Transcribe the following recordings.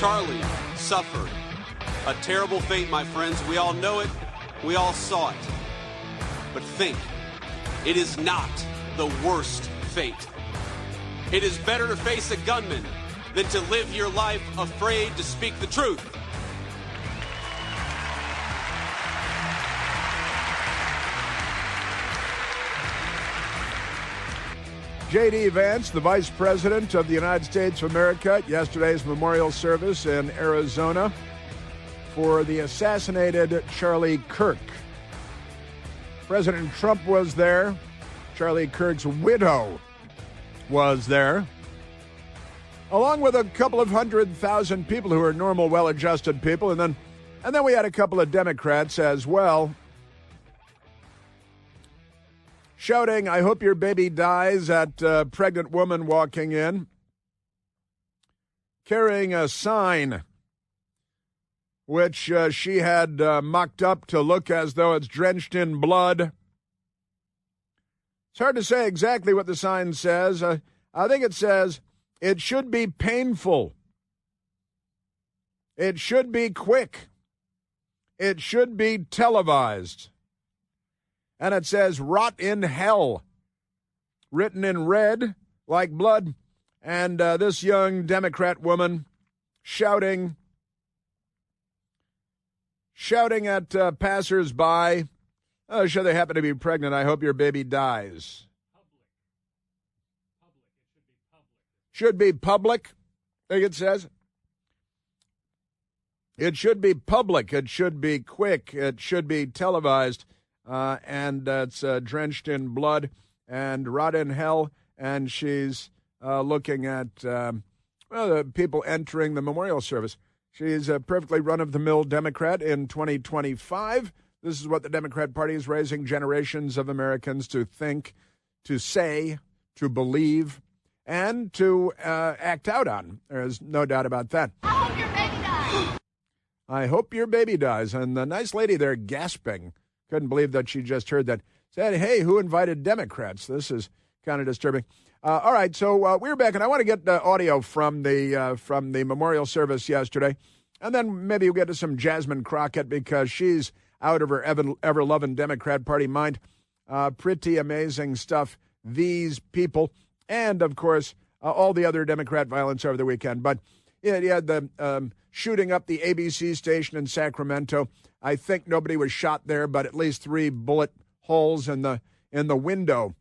Charlie suffered a terrible fate, my friends. We all know it. We all saw it. But think, it is not the worst fate. It is better to face a gunman than to live your life afraid to speak the truth. J.D. Vance, the Vice President of the United States of America, at yesterday's memorial service in Arizona for the assassinated Charlie Kirk. President Trump was there. Charlie Kirk's widow was there, along with a couple of 100,000 people who are normal, well-adjusted people. And then we had a couple of Democrats as well shouting, "I hope your baby dies," at a pregnant woman walking in, carrying a sign which she had mucked up to look as though it's drenched in blood. It's hard to say exactly what the sign says. I think it says, "It should be painful. It should be quick. It should be televised." And it says, "Rot in hell," written in red like blood. And this young Democrat woman shouting at passers-by, "Oh, sure, they happen to be pregnant. I hope your baby dies." Should be public, I think it says. It should be public. It should be quick. It should be televised. And it's drenched in blood and rot in hell. And she's looking at the people entering the memorial service. She's a perfectly run-of-the-mill Democrat in 2025. This is what the Democrat Party is raising generations of Americans to think, to say, to believe, and to act out on. There's no doubt about that. I hope your baby dies. I hope your baby dies. And the nice lady there gasping. Couldn't believe that she just heard that. Said, "Hey, who invited Democrats?" This is kind of disturbing. All right, so we're back, and I want to get audio from the memorial service yesterday, and then maybe we'll get to some Jasmine Crockett because she's out of her ever-loving Democrat Party mind. Pretty amazing stuff, these people, and, of course, all the other Democrat violence over the weekend. But you had the shooting up the ABC station in Sacramento. I think nobody was shot there, but at least 3 bullet holes in the window,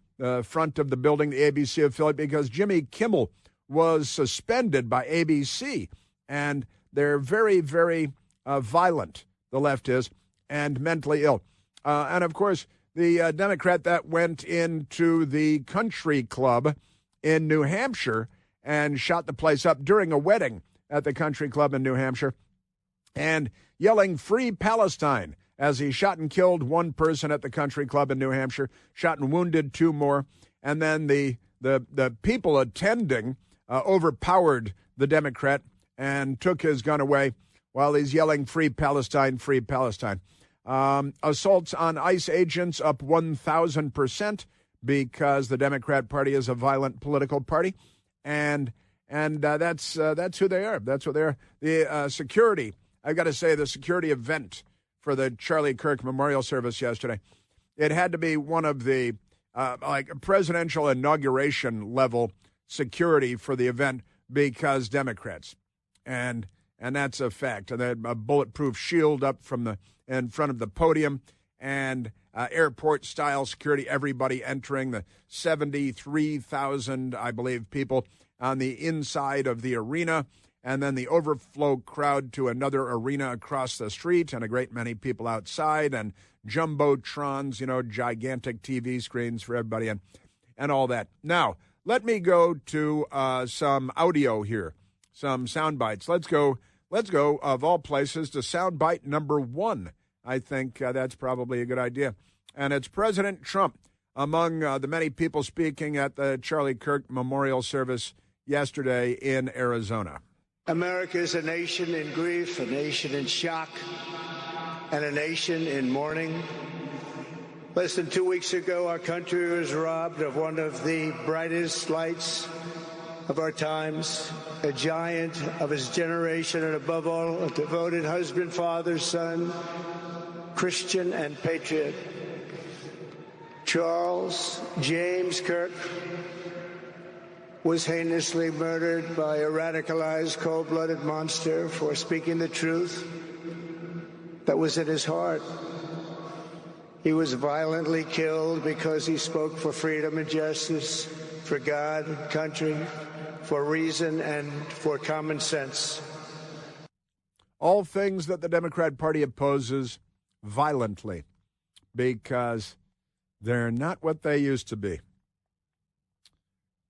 front of the building, the ABC affiliate, because Jimmy Kimmel was suspended by ABC, and they're very, very violent, the left is, and mentally ill. And, of course, the Democrat that went into the country club in New Hampshire and shot the place up during a wedding at the country club in New Hampshire, and yelling "Free Palestine" as he shot and killed 1 person at the country club in New Hampshire, shot and wounded 2 more. And then the people attending overpowered the Democrat and took his gun away while he's yelling "Free Palestine, free Palestine." Assaults on ICE agents up 1,000% because the Democrat Party is a violent political party. And that's who they are. That's what they are. The security, I've got to say, the security event for the Charlie Kirk memorial service yesterday, it had to be one of the presidential inauguration level security for the event because Democrats, and that's a fact. And they had a bulletproof shield up in front of the podium, and airport style security. Everybody entering, the 73,000, I believe, people on the inside of the arena, and then the overflow crowd to another arena across the street, and a great many people outside, and jumbotrons, gigantic TV screens for everybody, and all that. Now, let me go to some audio here, some sound bites. Let's go, of all places, to sound bite number 1. I think that's probably a good idea. And it's President Trump among the many people speaking at the Charlie Kirk memorial service yesterday in Arizona. America is a nation in grief, a nation in shock, and a nation in mourning. Less than 2 weeks ago, our country was robbed of one of the brightest lights of our times, a giant of his generation, and above all, a devoted husband, father, son, Christian, and patriot. Charles James Kirk was heinously murdered by a radicalized, cold-blooded monster for speaking the truth that was in his heart. He was violently killed because he spoke for freedom and justice, for God and country, for reason and for common sense. All things that the Democrat Party opposes violently because they're not what they used to be.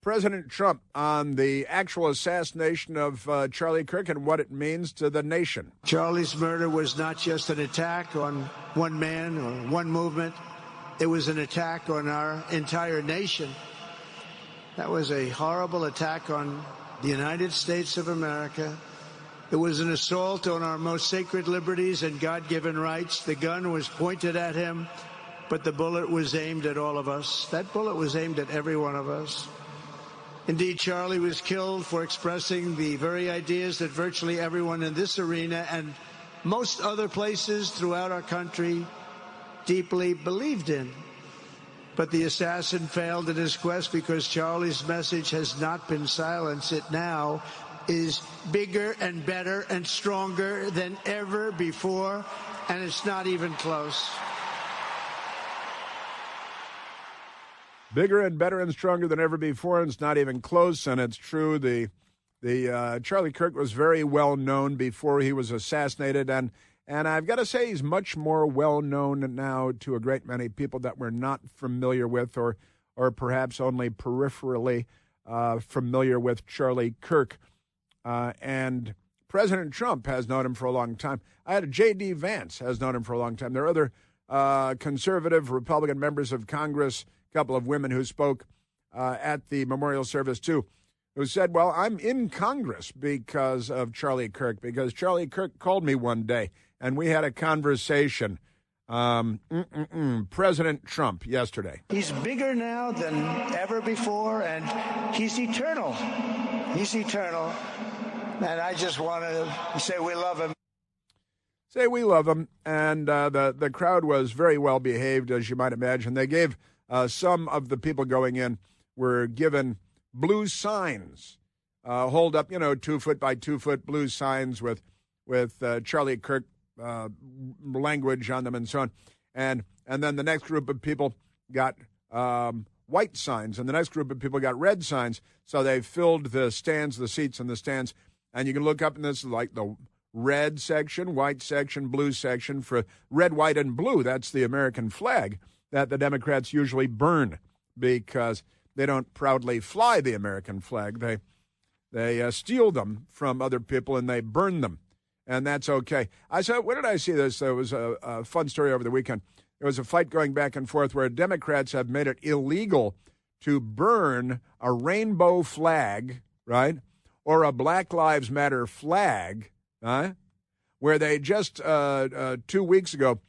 President Trump on the actual assassination of Charlie Kirk and what it means to the nation. Charlie's murder was not just an attack on one man or one movement. It was an attack on our entire nation. That was a horrible attack on the United States of America. It was an assault on our most sacred liberties and God-given rights. The gun was pointed at him, but the bullet was aimed at all of us. That bullet was aimed at every one of us. Indeed, Charlie was killed for expressing the very ideas that virtually everyone in this arena and most other places throughout our country deeply believed in. But the assassin failed in his quest because Charlie's message has not been silenced. It now is bigger and better and stronger than ever before, and it's not even close. Bigger and better and stronger than ever before, and it's not even close. And it's true. The Charlie Kirk was very well known before he was assassinated, and I've got to say he's much more well known now to a great many people that we're not familiar with, or perhaps only peripherally familiar with Charlie Kirk. And President Trump has known him for a long time. I had J.D. Vance has known him for a long time. There are other conservative Republican members of Congress, a couple of women who spoke at the memorial service too, who said, well, I'm in Congress because of Charlie Kirk, because Charlie Kirk called me one day and we had a conversation. President Trump yesterday. He's bigger now than ever before, and he's eternal. He's eternal. And I just want to say we love him. Say we love him. And the crowd was very well behaved, as you might imagine. They gave some of the people going in were given blue signs, hold up, 2 foot by 2 foot blue signs with Charlie Kirk language on them and so on. And then the next group of people got white signs, and the next group of people got red signs. So they filled the stands, the seats in the stands. And you can look up, and this is like the red section, white section, blue section. For red, white, and blue, that's the American flag that the Democrats usually burn because they don't proudly fly the American flag. They steal them from other people and they burn them, and that's okay. I saw, where did I see this? There was a fun story over the weekend. There was a fight going back and forth where Democrats have made it illegal to burn a rainbow flag, right, or a Black Lives Matter flag, where they just 2 weeks ago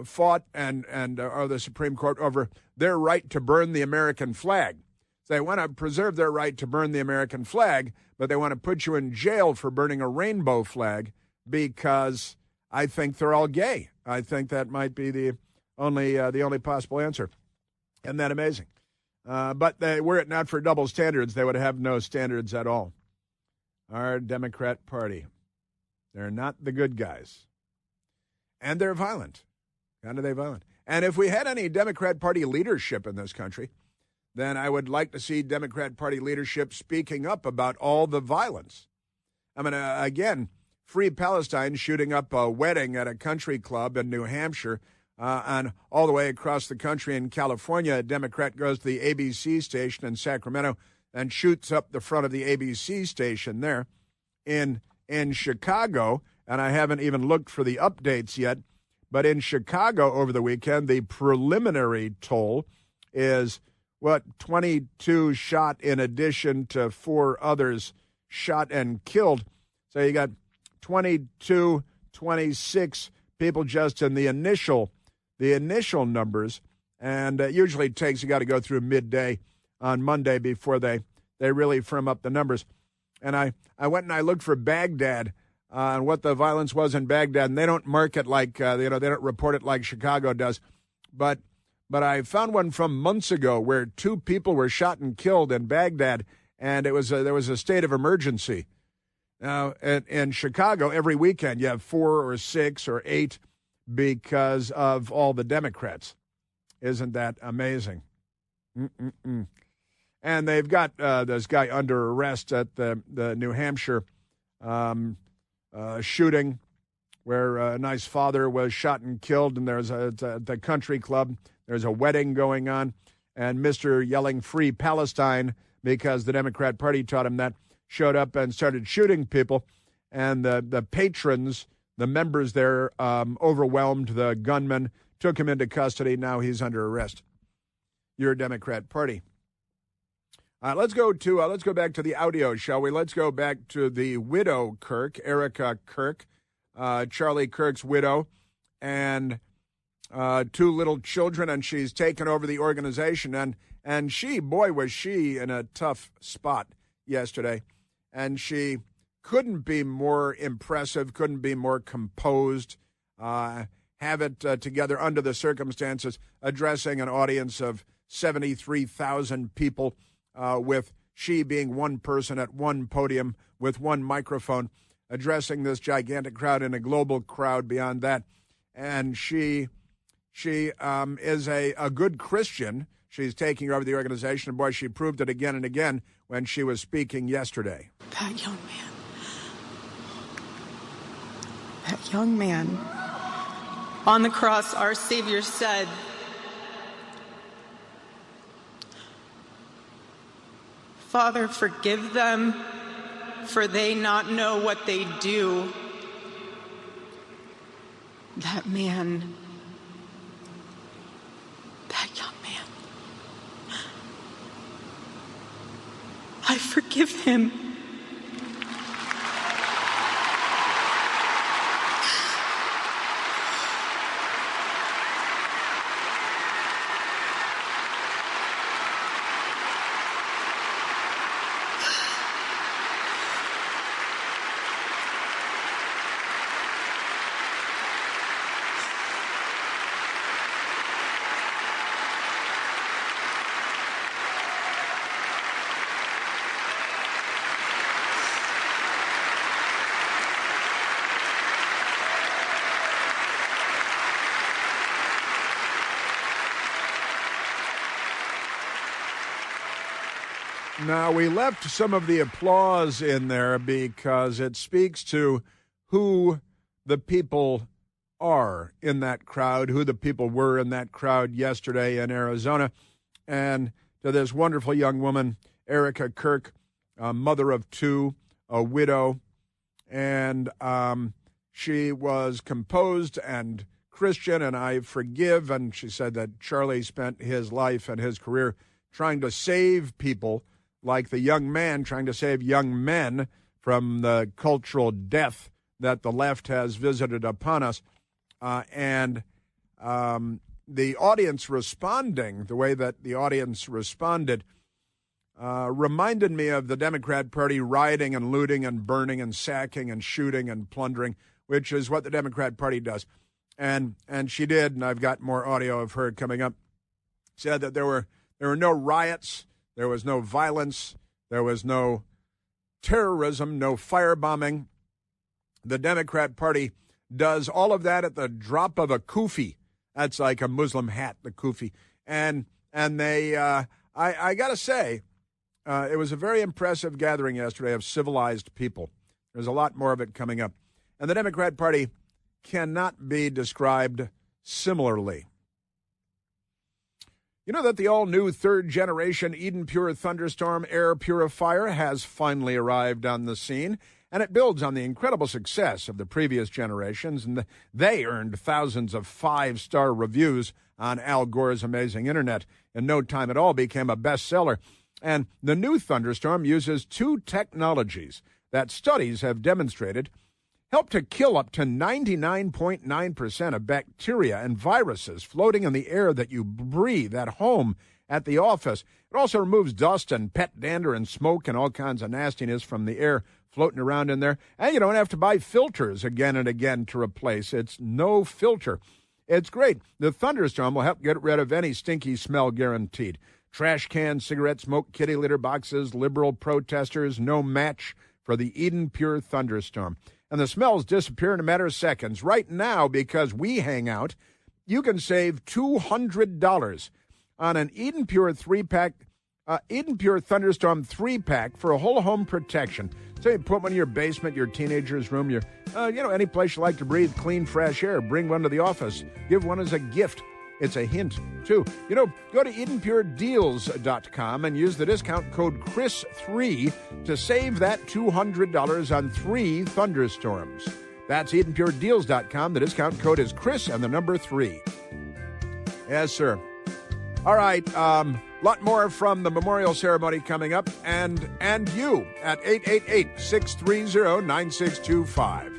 fought and the Supreme Court over their right to burn the American flag. So they want to preserve their right to burn the American flag, but they want to put you in jail for burning a rainbow flag because I think they're all gay. I think that might be the only possible answer. Isn't that amazing? But were it not for double standards, they would have no standards at all. Our Democrat Party, they're not the good guys. And they're violent. Kind of violent. And if we had any Democrat Party leadership in this country, then I would like to see Democrat Party leadership speaking up about all the violence. I mean, again, Free Palestine shooting up a wedding at a country club in New Hampshire, and all the way across the country in California, a Democrat goes to the ABC station in Sacramento and shoots up the front of the ABC station there in Chicago. And I haven't even looked for the updates yet. But in Chicago over the weekend, the preliminary toll is, 22 shot in addition to 4 others shot and killed. So you got 22, 26 people just in the initial numbers. And it usually takes, you got to go through midday on Monday before they they really firm up the numbers. And I went and I looked for Baghdad and what the violence was in Baghdad, and they don't mark it like they don't report it like Chicago does, but I found one from months ago where 2 people were shot and killed in Baghdad, and there was a state of emergency. Now in Chicago, every weekend you have 4 or 6 or 8 because of all the Democrats. Isn't that amazing? Mm-mm-mm. And they've got this guy under arrest at the New Hampshire shooting where a nice father was shot and killed, and there's at the country club. There's a wedding going on, and Mr. yelling Free Palestine because the Democrat Party taught him that, showed up and started shooting people, and the patrons, the members there, overwhelmed the gunman, took him into custody. Now he's under arrest. Your Democrat Party. Let's go back to the audio, shall we? Let's go back to the widow Kirk, Erica Kirk, Charlie Kirk's widow, and 2 little children, and she's taken over the organization. And she, boy, was she in a tough spot yesterday. And she couldn't be more impressive, couldn't be more composed, have it together under the circumstances, addressing an audience of 73,000 people, with she being one person at one podium with one microphone, addressing this gigantic crowd and a global crowd beyond that. And she is a good Christian. She's taking over the organization, and boy, she proved it again and again when she was speaking yesterday. That young man, on the cross, our Savior said, "Father, forgive them, for they not know what they do." That young man, I forgive him. Now, we left some of the applause in there because it speaks to who the people are in that crowd, who the people were in that crowd yesterday in Arizona. And to this wonderful young woman, Erica Kirk, a mother of 2, a widow, and she was composed and Christian, and I forgive. And she said that Charlie spent his life and his career trying to save people, like the young man trying to save young men from the cultural death that the left has visited upon us. And the audience responding, the way that the audience responded, reminded me of the Democrat Party rioting and looting and burning and sacking and shooting and plundering, which is what the Democrat Party does. And she did, and I've got more audio of her coming up, said that there were no riots, there was no violence, there was no terrorism, no firebombing. The Democrat Party does all of that at the drop of a kufi. That's like a Muslim hat, the kufi. And they, I got to say, it was a very impressive gathering yesterday of civilized people. There's a lot more of it coming up. And the Democrat Party cannot be described similarly. You know that the all-new third-generation Eden Pure Thunderstorm air purifier has finally arrived on the scene, and it builds on the incredible success of the previous generations, and they earned thousands of 5-star reviews on Al Gore's amazing internet. In no time at all, became a bestseller. And the new Thunderstorm uses 2 technologies that studies have demonstrated help to kill up to 99.9% of bacteria and viruses floating in the air that you breathe at home at the office. It also removes dust and pet dander and smoke and all kinds of nastiness from the air floating around in there. And you don't have to buy filters again and again to replace. It's no filter. It's great. The Thunderstorm will help get rid of any stinky smell guaranteed. Trash cans, cigarette smoke, kitty litter boxes, liberal protesters, no match for the Eden Pure Thunderstorm. And the smells disappear in a matter of seconds. Right now, because we hang out, you can save $200 on an Eden Pure 3-pack, Eden Pure Thunderstorm 3-pack for a whole home protection. So you put one in your basement, your teenager's room, your, any place you like to breathe clean, fresh air. Bring one to the office. Give one as a gift. It's a hint, too. Go to EdenPureDeals.com and use the discount code Chris3 to save that $200 on 3 Thunderstorms. That's EdenPureDeals.com. The discount code is Chris and the number 3. Yes, sir. All right, lot more from the memorial ceremony coming up, and you at 888-630-9625.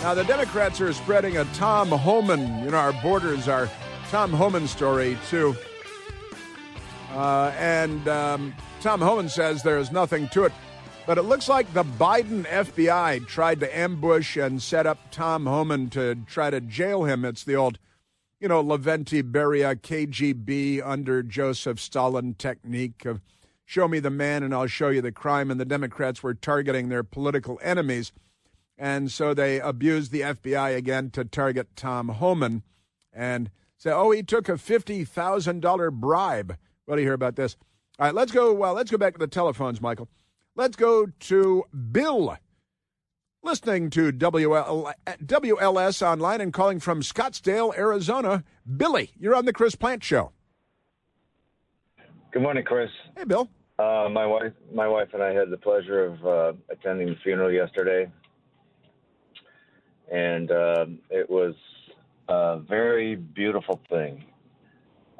Now, the Democrats are spreading a Tom Homan, our borders are Tom Homan story, too. Tom Homan says there's nothing to it. But it looks like the Biden FBI tried to ambush and set up Tom Homan to try to jail him. It's the old, Lavrenti Beria KGB under Joseph Stalin technique of show me the man and I'll show you the crime. And the Democrats were targeting their political enemies. And so they abused the FBI again to target Tom Homan and say, he took a $50,000 bribe. What do you hear about this? All right, let's go back to the telephones, Michael. Let's go to Bill, listening to WLS online and calling from Scottsdale, Arizona. Billy, you're on the Chris Plant Show. Good morning, Chris. Hey, Bill. My wife and I had the pleasure of attending the funeral yesterday. And it was a very beautiful thing.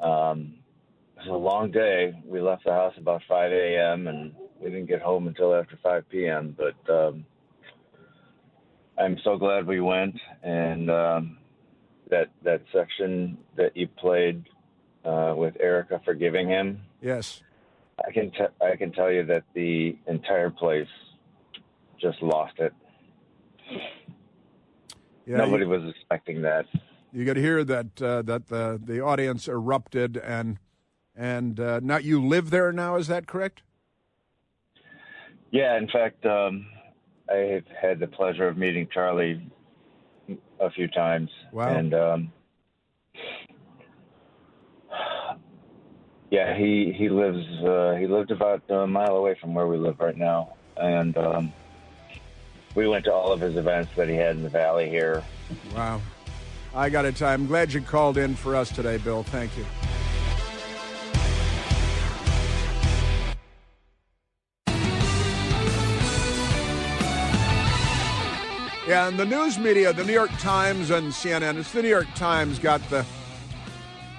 It was a long day. We left the house about 5 a.m. and we didn't get home until after 5 p.m. But I'm so glad we went. And that section that you played with Erica forgiving him. Yes. I can tell you that the entire place just lost it. Yeah, nobody was expecting that. You got to hear that the audience erupted, and now you live there now. Is that correct? Yeah, in fact, I've had the pleasure of meeting Charlie a few times. Wow. And yeah, he lived about a mile away from where we live right now, and we went to all of his events that he had in the valley here. Wow. I got it. I'm glad you called in for us today, Bill. Thank you. Yeah, and the news media, the New York Times and CNN, it's the New York Times got the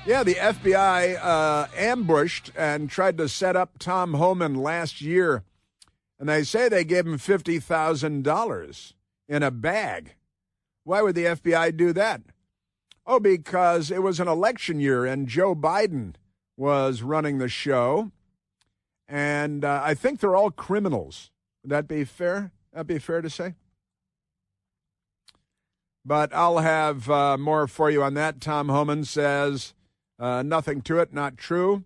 FBI ambushed and tried to set up Tom Homan last year. And they say they gave him $50,000 in a bag. Why would the FBI do that? Oh, because it was an election year and Joe Biden was running the show. And I think they're all criminals. Would that be fair? That'd be fair to say? But I'll have more for you on that. Tom Homan says nothing to it, not true.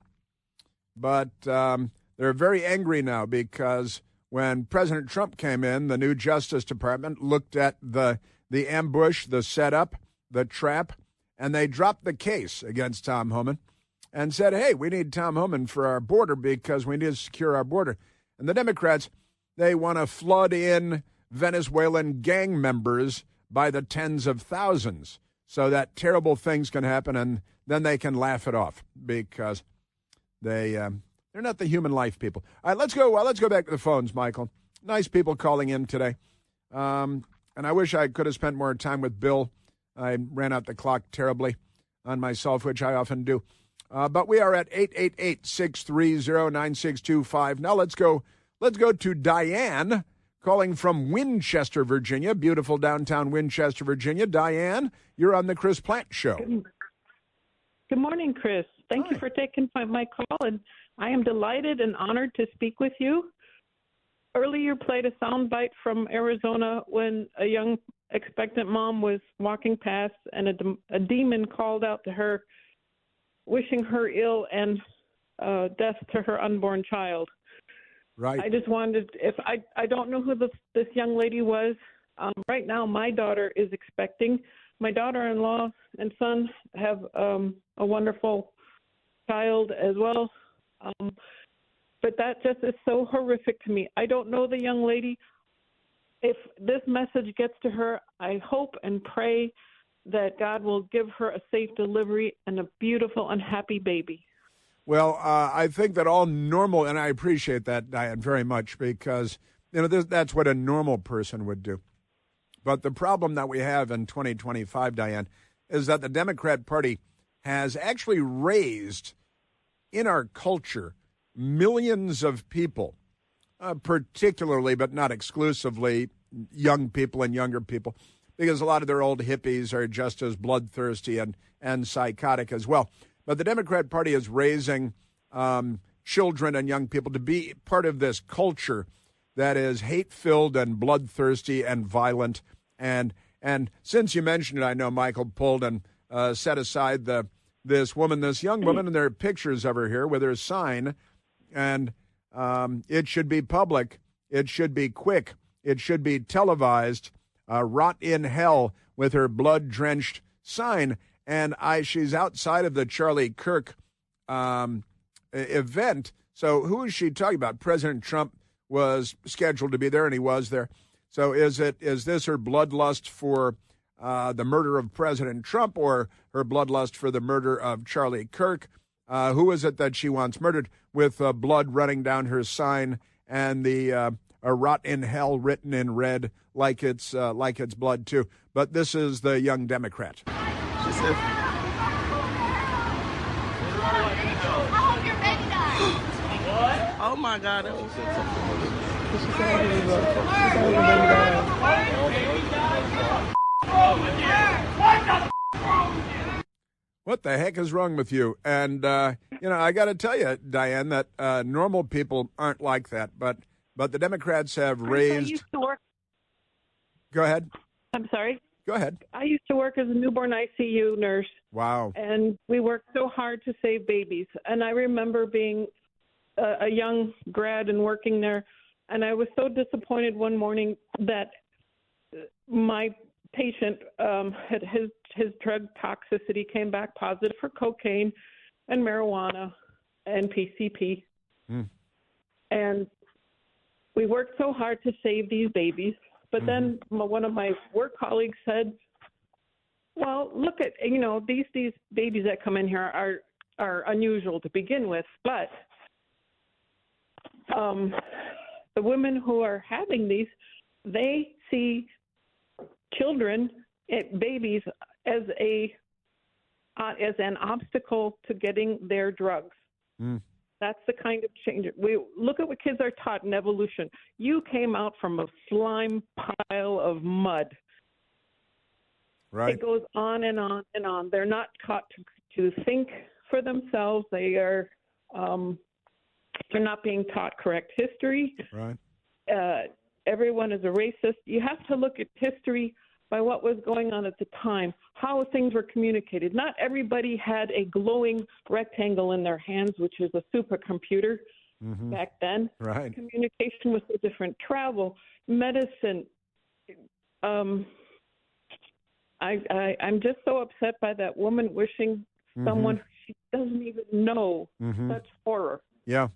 But they're very angry now because when President Trump came in, the new Justice Department looked at the ambush, the setup, the trap, and they dropped the case against Tom Homan and said, hey, we need Tom Homan for our border because we need to secure our border. And the Democrats, they want to flood in Venezuelan gang members by the tens of thousands so that terrible things can happen and then they can laugh it off because they're not the human life people. All right, let's go back to the phones, Michael. Nice people calling in today. And I wish I could have spent more time with Bill. I ran out the clock terribly on myself, which I often do. But we are at 888-630-9625. Now let's go to Diane calling from Winchester, Virginia, beautiful downtown Winchester, Virginia. Diane, you're on the Chris Plant Show. Good morning, Chris. Thank you for taking my call, and I am delighted and honored to speak with you. Earlier, you played a soundbite from Arizona when a young expectant mom was walking past, and a demon called out to her, wishing her ill and death to her unborn child. Right. I just wanted, if I don't know who this young lady was. Right now, my daughter is expecting. My daughter-in-law and son have a wonderful child as well. But that just is so horrific to me. I don't know the young lady. If this message gets to her, I hope and pray that God will give her a safe delivery and a beautiful and happy baby. Well, I think that all normal, and I appreciate that, Diane, very much, because that's what a normal person would do. But the problem that we have in 2025, Diane, is that the Democrat Party has actually raised in our culture millions of people, particularly but not exclusively young people and younger people, because a lot of their old hippies are just as bloodthirsty and psychotic as well. But the Democrat Party is raising children and young people to be part of this culture that is hate-filled and bloodthirsty and violent. And since you mentioned it, I know Michael pulled and set aside this young woman, and there are pictures of her here with her sign. And it should be public. It should be quick. It should be televised. Rot in hell with her blood-drenched sign. And she's outside of the Charlie Kirk event. So who is she talking about? President Trump was scheduled to be there, and he was there. So is this her bloodlust for the murder of President Trump, or her bloodlust for the murder of Charlie Kirk? Who is it that she wants murdered, with blood running down her sign and the rot in hell written in red like it's blood too? But this is the young Democrat. She said, oh my God. What the heck is wrong with you? And, I got to tell you, Diane, that normal people aren't like that. But the Democrats have raised. I used to work. Go ahead. I'm sorry. Go ahead. I used to work as a newborn ICU nurse. Wow. And we worked so hard to save babies. And I remember being a young grad and working there. And I was so disappointed one morning that my patient had his drug toxicity came back positive for cocaine and marijuana and PCP. And we worked so hard to save these babies. But then one of my work colleagues said, well, look at, these babies that come in here are unusual to begin with, but the women who are having these, they see children, babies, as an obstacle to getting their drugs. That's the kind of change. We look at what kids are taught in evolution. You came out from a slime pile of mud. Right. It goes on and on and on. They're not taught to think for themselves. They're not being taught correct history. Right. Everyone is a racist. You have to look at history by what was going on at the time, how things were communicated. Not everybody had a glowing rectangle in their hands, which is a supercomputer back then. Right. Communication was so different. Travel, medicine. I'm just so upset by that woman wishing someone she doesn't even know. Such horror. Yeah.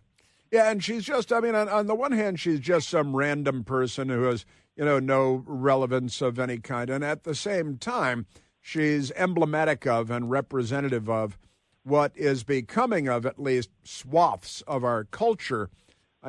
Yeah, and she's just, on the one hand, she's just some random person who has, no relevance of any kind. And at the same time, she's emblematic of and representative of what is becoming of at least swaths of our culture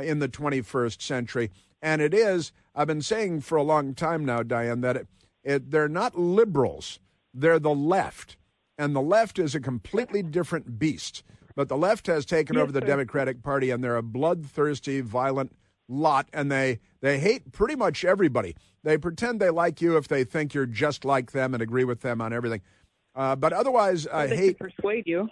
in the 21st century. And it is, I've been saying for a long time now, Diane, that they're not liberals. They're the left. And the left is a completely different beast. But the left has taken over the Democratic Party, and they're a bloodthirsty, violent lot, and they hate pretty much everybody. They pretend they like you if they think you're just like them and agree with them on everything. But otherwise, they hate. can persuade you.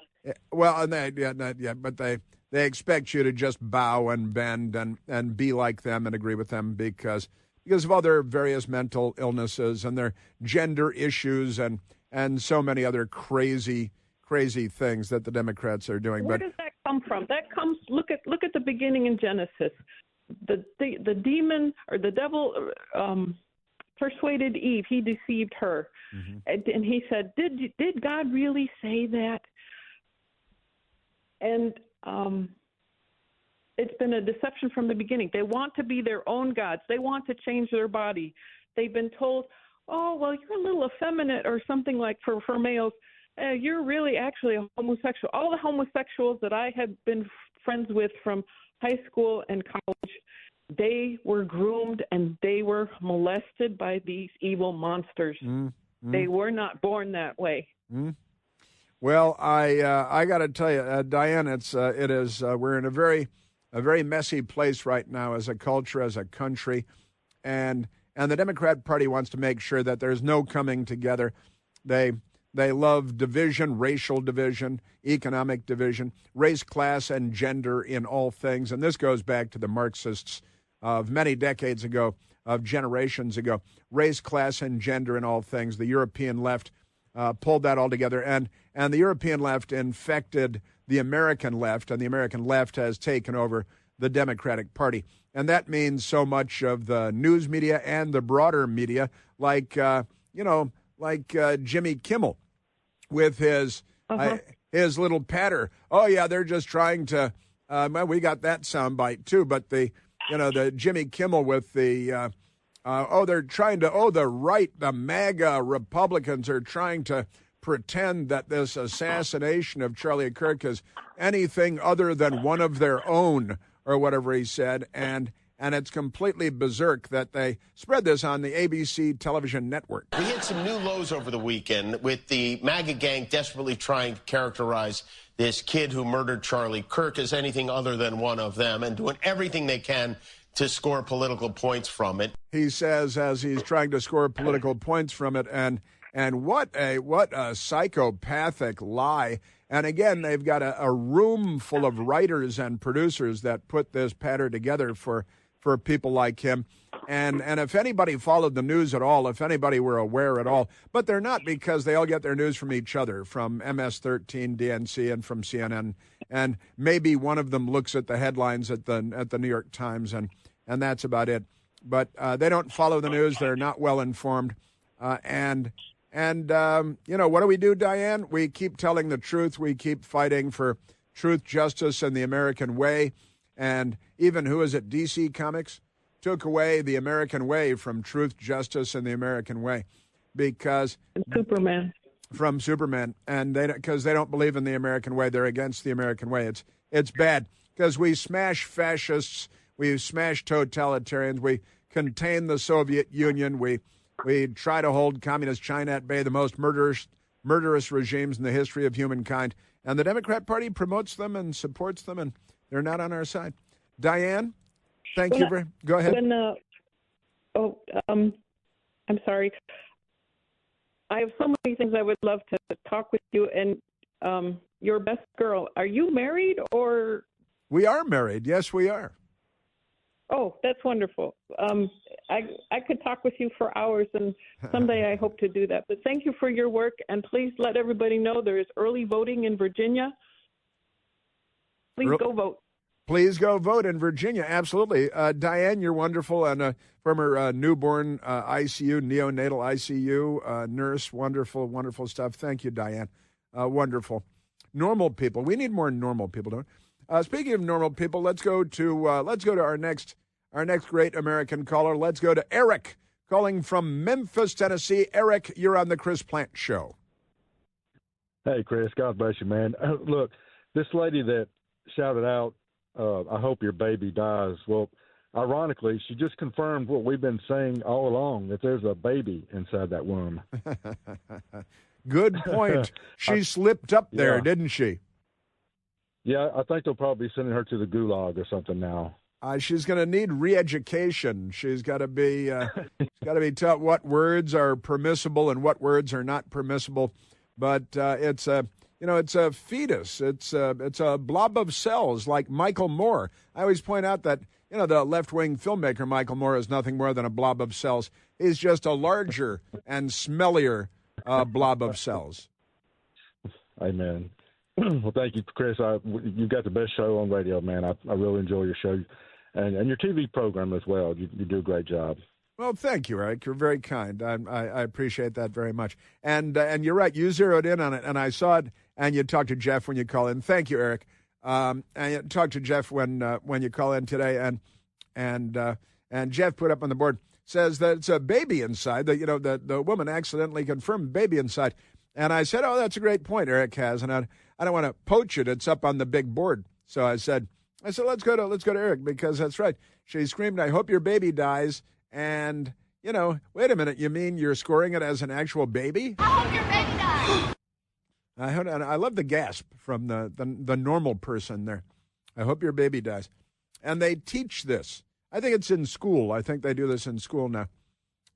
Well, and but they expect you to just bow and bend and be like them and agree with them because of all their various mental illnesses and their gender issues and so many other crazy things that the Democrats are doing. Where does that come from? That comes. Look at the beginning in Genesis. The demon or the devil persuaded Eve. He deceived her, and he said, "Did God really say that?" And it's been a deception from the beginning. They want to be their own gods. They want to change their body. They've been told, "Oh, well, you're a little effeminate or something like for males. You're really actually a homosexual." All the homosexuals that I have been friends with from high school and college, they were groomed and they were molested by these evil monsters. They were not born that way. Well, I got to tell you, Diane, it is we're in a very messy place right now as a culture, as a country, and the Democrat Party wants to make sure that there's no coming together. They love division, racial division, economic division, race, class, and gender in all things. And this goes back to the Marxists of many decades ago, of generations ago. Race, class, and gender in all things. The European left pulled that all together. And the European left infected the American left, and the American left has taken over the Democratic Party. And that means so much of the news media and the broader media, like Jimmy Kimmel with his little patter. Oh yeah, they're just trying to. We got that soundbite too, but the Jimmy Kimmel with the. They're trying to. The right, the MAGA Republicans are trying to pretend that this assassination of Charlie Kirk is anything other than one of their own, or whatever he said, and it's completely berserk that they spread this on the ABC television network. We hit some new lows over the weekend with the MAGA gang desperately trying to characterize this kid who murdered Charlie Kirk as anything other than one of them and doing everything they can to score political points from it. He says as he's trying to score political points from it, and what a psychopathic lie. And again, they've got a room full of writers and producers that put this patter together for people like him. And if anybody followed the news at all, if anybody were aware at all, but they're not because they all get their news from each other, from MS-13, DNC, and from CNN. And maybe one of them looks at the headlines at the New York Times, and that's about it. But they don't follow the news. They're not well informed. And what do we do, Diane? We keep telling the truth. We keep fighting for truth, justice, and the American way. And even, who is it, DC Comics took away the American way from Truth, Justice, and the American Way because Superman. From Superman, and because they don't believe in the American way. They're against the American way. It's bad because we smash fascists, we smash totalitarians, we contain the Soviet Union, we try to hold communist China at bay, the most murderous regimes in the history of humankind, and the Democrat Party promotes them and supports them, and they're not on our side. Diane, thank you. Go ahead. I'm sorry. I have so many things I would love to talk with you. And your best girl, are you married or? We are married. Yes, we are. Oh, that's wonderful. I could talk with you for hours, and someday I hope to do that. But thank you for your work, and please let everybody know there is early voting in Virginia. Please go vote. Please go vote in Virginia. Absolutely. Diane, you're wonderful, and a former newborn ICU, neonatal ICU nurse. Wonderful, wonderful stuff. Thank you, Diane. Wonderful. Normal people. We need more normal people, don't we? Speaking of normal people, let's go to our next great American caller. Let's go to Eric, calling from Memphis, Tennessee. Eric, you're on the Chris Plant Show. Hey, Chris. God bless you, man. Look, this lady that shouted out, I hope your baby dies. Well, ironically, she just confirmed what we've been saying all along, that there's a baby inside that womb. Good point. She slipped up there, didn't she? Yeah, I think they'll probably be sending her to the gulag or something now. She's going to need re-education. She's got to be taught what words are permissible and what words are not permissible. But it's a fetus. It's a blob of cells like Michael Moore. I always point out that the left-wing filmmaker Michael Moore is nothing more than a blob of cells. He's just a larger and smellier blob of cells. Amen. Well, thank you, Chris. You've got the best show on radio, man. I really enjoy your show and your TV program as well. You do a great job. Well, thank you, Eric. You're very kind. I appreciate that very much. And you're right. You zeroed in on it, and I saw it. And you talked to Jeff when you call in. Thank you, Eric. And you talked to Jeff when you call in today, and Jeff put up on the board, says that it's a baby inside. That the woman accidentally confirmed baby inside. And I said, oh, that's a great point Eric has, and I don't want to poach it. It's up on the big board. So I said, let's go to Eric, because that's right. She screamed, I hope your baby dies. And, wait a minute, you mean you're scoring it as an actual baby? I hope your baby dies. I love the gasp from the normal person there. I hope your baby dies. And they teach this. I think it's in school. I think they do this in school now.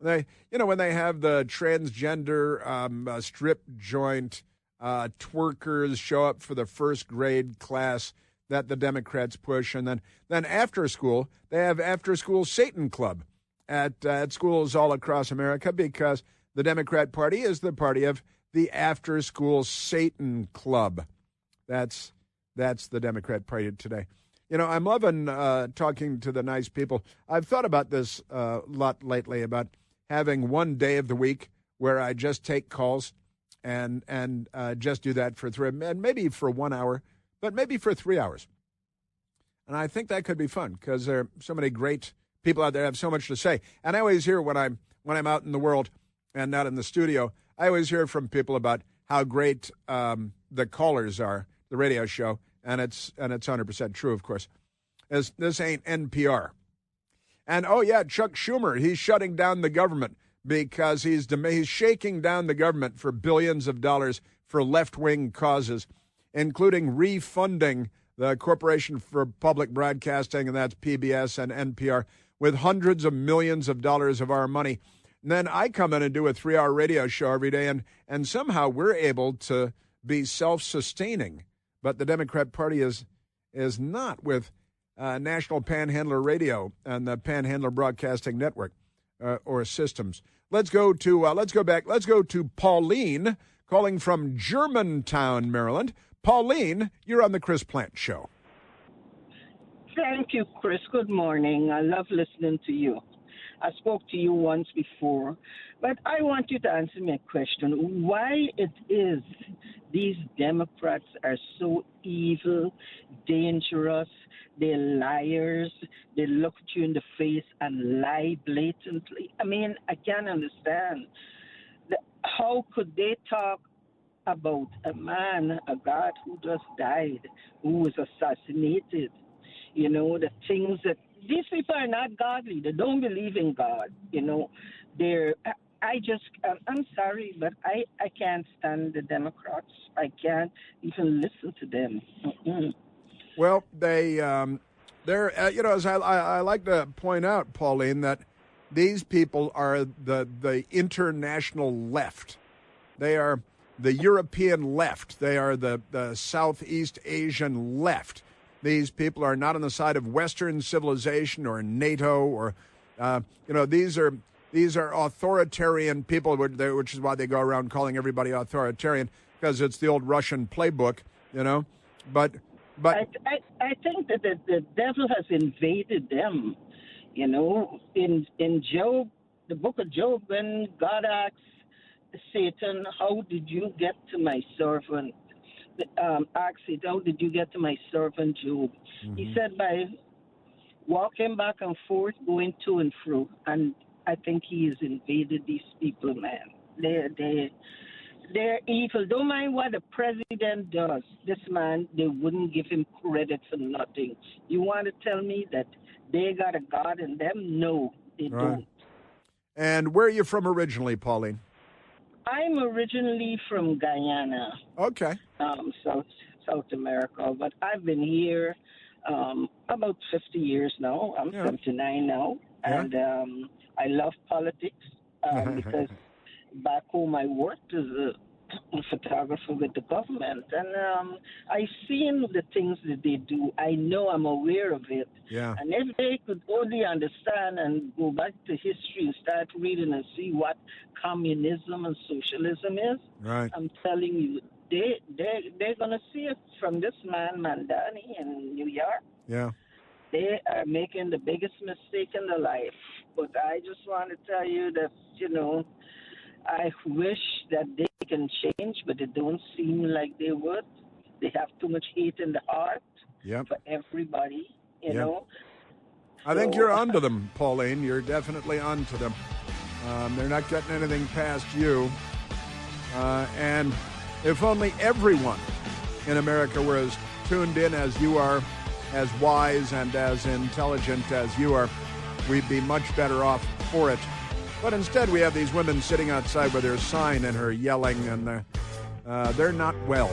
When they have the transgender strip joint twerkers show up for the first grade class that the Democrats push, and then after school they have after school Satan Club at schools all across America, because the Democrat Party is the party of the after school Satan Club. That's the Democrat Party today. I'm loving talking to the nice people. I've thought about this a lot lately, about having one day of the week where I just take calls and just do that for and maybe for 1 hour, but maybe for 3 hours. And I think that could be fun, because there are so many great people out there have so much to say. And I always hear when I'm out in the world and not in the studio, I always hear from people about how great the callers are, the radio show, and it's 100% true, of course. This ain't NPR. And, oh, yeah, Chuck Schumer, he's shutting down the government because he's shaking down the government for billions of dollars for left-wing causes, including refunding the Corporation for Public Broadcasting, and that's PBS and NPR, with hundreds of millions of dollars of our money. And then I come in and do a 3-hour radio show every day, and somehow we're able to be self-sustaining. But the Democrat Party is not, with National Panhandler Radio and the Panhandler Broadcasting Network or systems. Let's go to Pauline calling from Germantown, Maryland. Pauline, you're on the Chris Plant Show. Thank you, Chris. Good morning. I love listening to you. I spoke to you once before, but I want you to answer me a question. Why it is these Democrats are so evil, dangerous, they're liars, they look at you in the face and lie blatantly? I mean, I can't understand. How could they talk about a man, a God who just died, who was assassinated? The things that these people are not godly. They don't believe in God. I'm sorry, but I can't stand the Democrats. I can't even listen to them. Mm-mm. Well, they're as I like to point out, Pauline, that these people are the international left. They are the European left. They are the Southeast Asian left. These people are not on the side of Western civilization or NATO or, these are authoritarian people, which is why they go around calling everybody authoritarian, because it's the old Russian playbook, But I think that the devil has invaded them. In Job, the book of Job, when God asks Satan, "How did you get to my servant?" Asked it, "How did you get to my servant Job?" Mm-hmm. He said, by walking back and forth, going to and fro. And I think he has invaded these people, man. They're evil. Don't mind what the president does. This man, they wouldn't give him credit for nothing. You want to tell me that they got a God in them? No, they don't. And where are you from originally, Pauline? I'm originally from Guyana. Okay. South America, but I've been here about 50 years now. I'm 79 now, and I love politics because back home I worked as a photographer with the government, and I seen the things that they do. I know, I'm aware of it. Yeah. And if they could only understand and go back to history and start reading and see what communism and socialism is, right. I'm telling you, they're gonna see it from this man Mandani in New York. Yeah. They are making the biggest mistake in their life. But I just want to tell you that, I wish that they can change, but it don't seem like they would. They have too much hate in the heart for everybody, you know. I think you're onto them, Pauline. You're definitely onto them. They're not getting anything past you. And if only everyone in America were as tuned in as you are, as wise and as intelligent as you are, we'd be much better off for it. But instead, we have these women sitting outside with their sign and her yelling, and they're not well.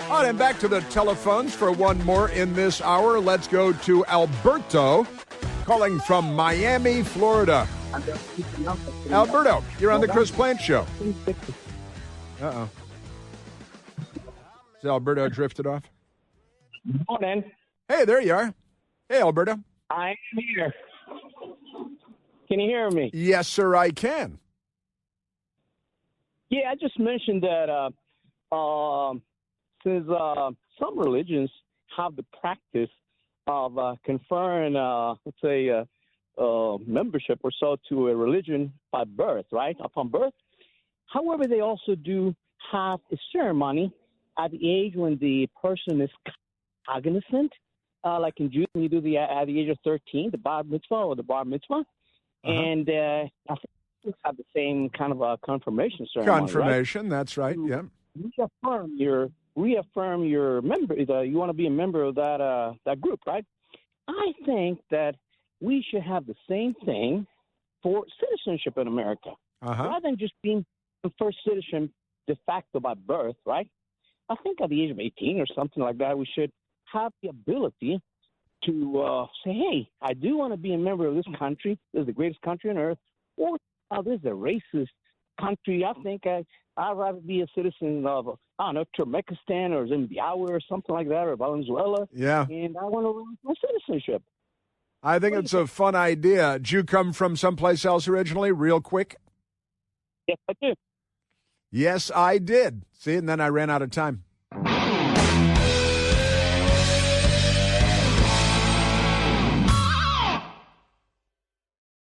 All right, and back to the telephones for one more in this hour. Let's go to Alberto, calling from Miami, Florida. Alberto, you're on the Chris Plant Show. Uh-oh. Is Alberto drifted off? Morning. Hey, there you are. Hey, Alberto. I am here. Can you hear me? Yes, sir, I can. Yeah, I just mentioned that since some religions have the practice of conferring, let's say, membership or so to a religion by birth, right, upon birth. However, they also do have a ceremony at the age when the person is cognizant, like in Judaism, you do at the age of 13, the bar mitzvah or the bar mitzvah, and I think we have the same kind of a confirmation ceremony. Confirmation, right? That's right. Yeah. Reaffirm your member. You want to be a member of that group, right? I think that we should have the same thing for citizenship in America, rather than just being the first citizen de facto by birth, right? I think at the age of 18 or something like that, we should have the ability to say, hey, I do want to be a member of this country. This is the greatest country on earth. Or this is a racist country. I think I'd rather be a citizen of, Turkmenistan or Zimbabwe or something like that, or Venezuela. Yeah. And I want to run my citizenship. I think it's a fun idea. Did you come from someplace else originally, real quick? Yes, I did. Yes, I did. See, and then I ran out of time.